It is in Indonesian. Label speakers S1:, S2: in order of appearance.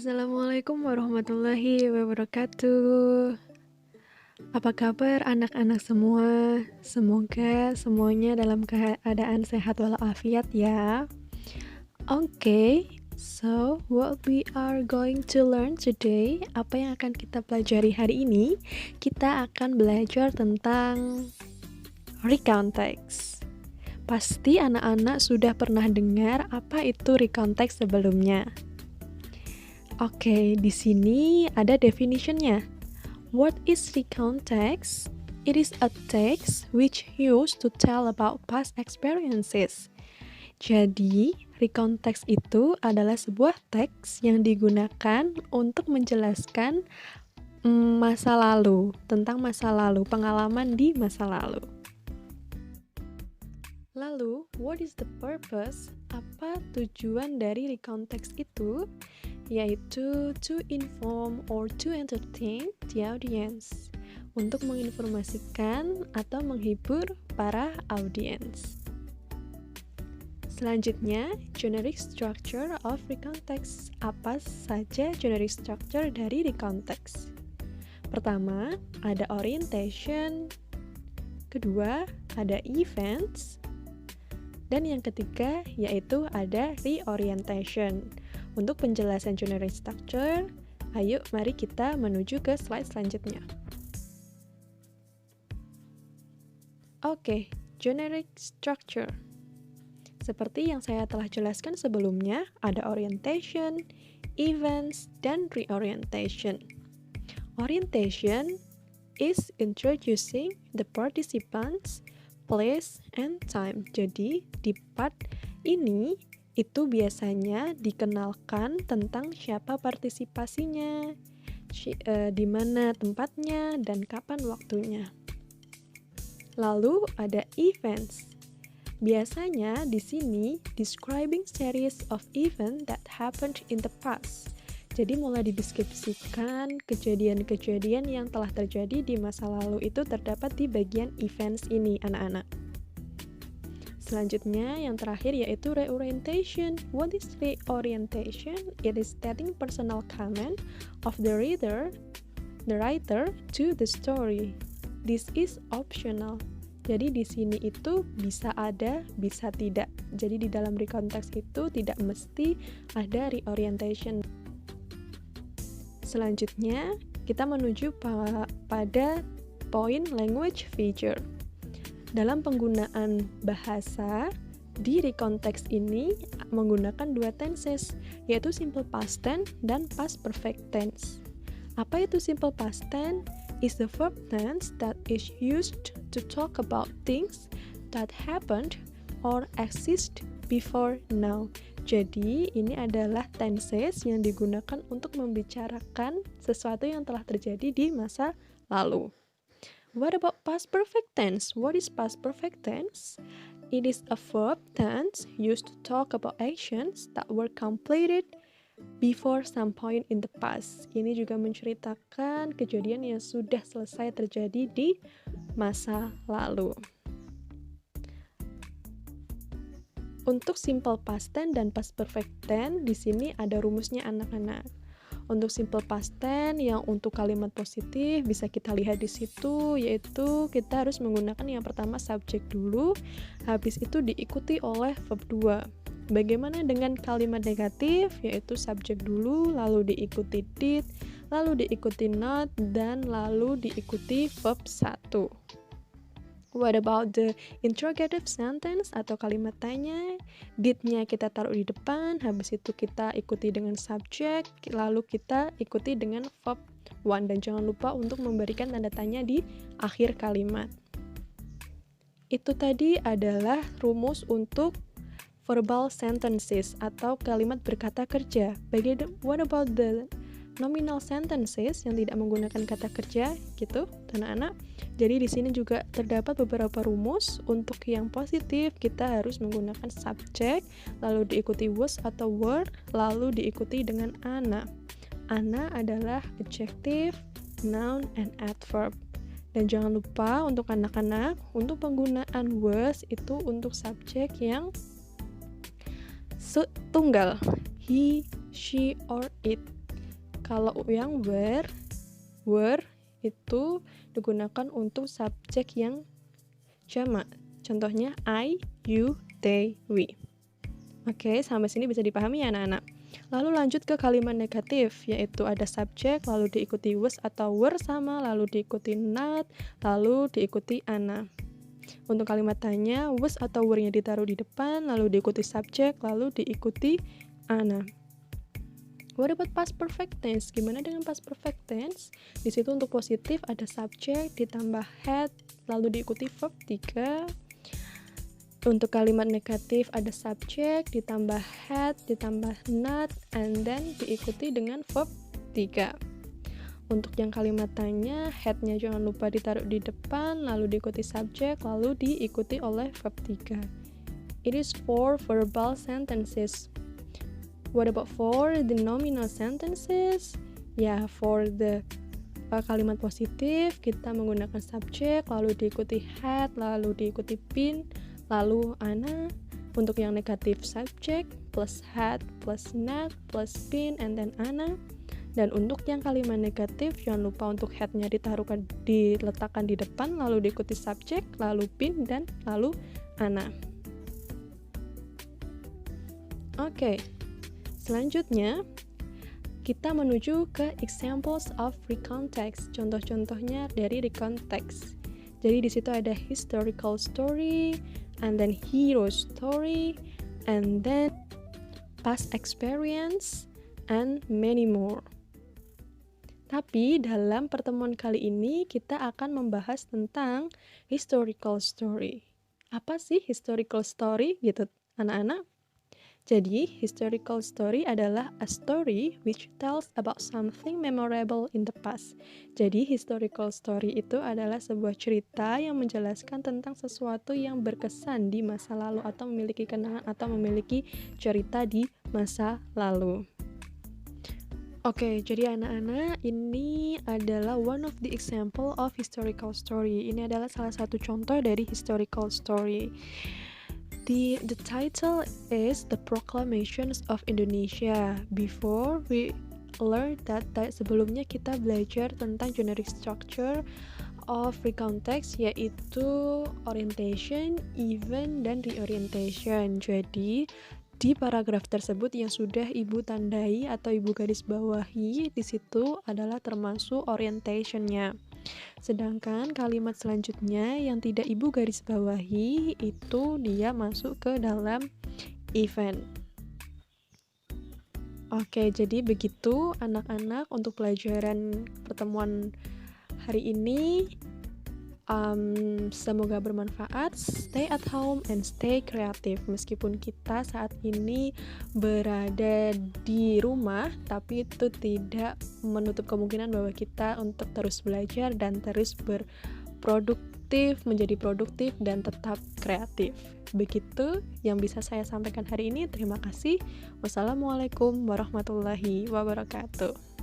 S1: Assalamualaikum warahmatullahi wabarakatuh. Apa kabar anak-anak semua? Semoga semuanya dalam keadaan sehat walafiat ya. So what we are going to learn today, apa yang akan kita pelajari hari ini? Kita akan belajar tentang recount text. Pasti anak-anak sudah pernah dengar apa itu recount text sebelumnya. Di sini ada definitionnya. What is recount text? It is a text which used to tell about past experiences. Jadi, recount text itu adalah sebuah teks yang digunakan untuk menjelaskan masa lalu, tentang masa lalu, pengalaman di masa lalu. Lalu, what is the purpose? Apa tujuan dari recount text itu? Yaitu to inform or to entertain the audience, untuk menginformasikan atau menghibur para audiens. Selanjutnya, generic structure of recount text. Apa saja generic structure dari recount text? Pertama, ada orientation. Kedua, ada events. Dan yang ketiga, yaitu ada reorientation. Untuk penjelasan generic structure, ayo mari kita menuju ke slide selanjutnya. Generic structure. Seperti yang saya telah jelaskan sebelumnya, ada orientation, events, dan reorientation. Orientation is introducing the participants, place, and time. Jadi, di part ini, itu biasanya dikenalkan tentang siapa partisipasinya, di mana tempatnya, dan kapan waktunya. Lalu ada events. Biasanya di sini describing series of event that happened in the past. Jadi mulai dideskripsikan kejadian-kejadian yang telah terjadi di masa lalu itu terdapat di bagian events ini, anak-anak. Selanjutnya, yang terakhir yaitu reorientation. What is reorientation? It is stating personal comment of the writer to the story. This is optional. Jadi di sini itu bisa ada, bisa tidak. Jadi di dalam recount text itu tidak mesti ada reorientation. Selanjutnya, kita menuju pada poin language feature. Dalam penggunaan bahasa, di recount text ini menggunakan dua tenses, yaitu simple past tense dan past perfect tense. Apa itu simple past tense? Is the verb tense that is used to talk about things that happened or exist before now. Jadi, ini adalah tenses yang digunakan untuk membicarakan sesuatu yang telah terjadi di masa lalu. What about past perfect tense? What is past perfect tense? It is a verb tense used to talk about actions that were completed before some point in the past. Ini juga menceritakan kejadian yang sudah selesai terjadi di masa lalu. Untuk simple past tense dan past perfect tense, di sini ada rumusnya, anak-anak. Untuk simple past tense yang untuk kalimat positif bisa kita lihat di situ, yaitu kita harus menggunakan yang pertama subjek dulu, habis itu diikuti oleh verb 2. Bagaimana dengan kalimat negatif, yaitu subjek dulu, lalu diikuti did, lalu diikuti not, dan lalu diikuti verb 1. What about the interrogative sentence atau kalimat tanya? Did-nya kita taruh di depan, habis itu kita ikuti dengan subjek, lalu kita ikuti dengan verb 1. Dan jangan lupa untuk memberikan tanda tanya di akhir kalimat. Itu tadi adalah rumus untuk verbal sentences atau kalimat berkata kerja. What about the nominal sentences yang tidak menggunakan kata kerja gitu, anak-anak? Jadi di sini juga terdapat beberapa rumus. Untuk yang positif kita harus menggunakan subjek, lalu diikuti was atau were, lalu diikuti dengan ana. Ana adalah adjective, noun, and adverb. Dan jangan lupa untuk anak-anak, untuk penggunaan was itu untuk subjek yang tunggal, he, she, or it. Kalau yang were itu digunakan untuk subjek yang jamak. Contohnya I, you, they, we. Oke, sampai sini bisa dipahami ya anak-anak. Lalu lanjut ke kalimat negatif, yaitu ada subjek, lalu diikuti was atau were sama, lalu diikuti not, lalu diikuti ana. Untuk kalimat tanya, was atau were-nya ditaruh di depan, lalu diikuti subjek, lalu diikuti ana. What about past perfect tense? Gimana dengan past perfect tense? Di situ untuk positif ada subjek ditambah had, lalu diikuti verb 3. Untuk kalimat negatif ada subjek ditambah had ditambah not and then diikuti dengan verb 3. Untuk yang kalimat tanya, had-nya jangan lupa ditaruh di depan, lalu diikuti subjek, lalu diikuti oleh verb 3. It is for verbal sentences. What about for the nominal sentences? Ya, for the kalimat positif kita menggunakan subjek, lalu diikuti had, lalu diikuti been, lalu ana. Untuk yang negatif subjek plus had plus not plus been and then ana. Dan untuk yang kalimat negatif jangan lupa untuk had-nya diletakkan di depan, lalu diikuti subjek, lalu been dan lalu ana. Oke. Selanjutnya kita menuju ke examples of recount text. Contoh-contohnya dari recount text. Jadi di situ ada historical story, and then hero story, and then past experience, and many more. Tapi dalam pertemuan kali ini kita akan membahas tentang historical story. Apa sih historical story gitu anak-anak? Jadi, historical story adalah a story which tells about something memorable in the past. Jadi, historical story itu adalah sebuah cerita yang menjelaskan tentang sesuatu yang berkesan di masa lalu atau memiliki kenangan atau memiliki cerita di masa lalu. Oke, jadi anak-anak, ini adalah one of the example of historical story. Ini adalah salah satu contoh dari historical story. The title is The Proclamations of Indonesia. Before we learn that, sebelumnya kita belajar tentang generic structure of recount text, yaitu orientation, event, dan reorientation. Jadi di paragraf tersebut yang sudah ibu tandai atau ibu garis bawahi, di situ adalah termasuk orientation-nya. Sedangkan kalimat selanjutnya yang tidak ibu garis bawahi itu dia masuk ke dalam event. Oke, jadi begitu anak-anak untuk pelajaran pertemuan hari ini. Semoga bermanfaat. Stay at home and stay creative. Meskipun kita saat ini berada di rumah, tapi itu tidak menutup kemungkinan bahwa kita untuk terus belajar dan terus menjadi produktif dan tetap kreatif. Begitu yang bisa saya sampaikan hari ini. Terima kasih. Wassalamualaikum warahmatullahi wabarakatuh.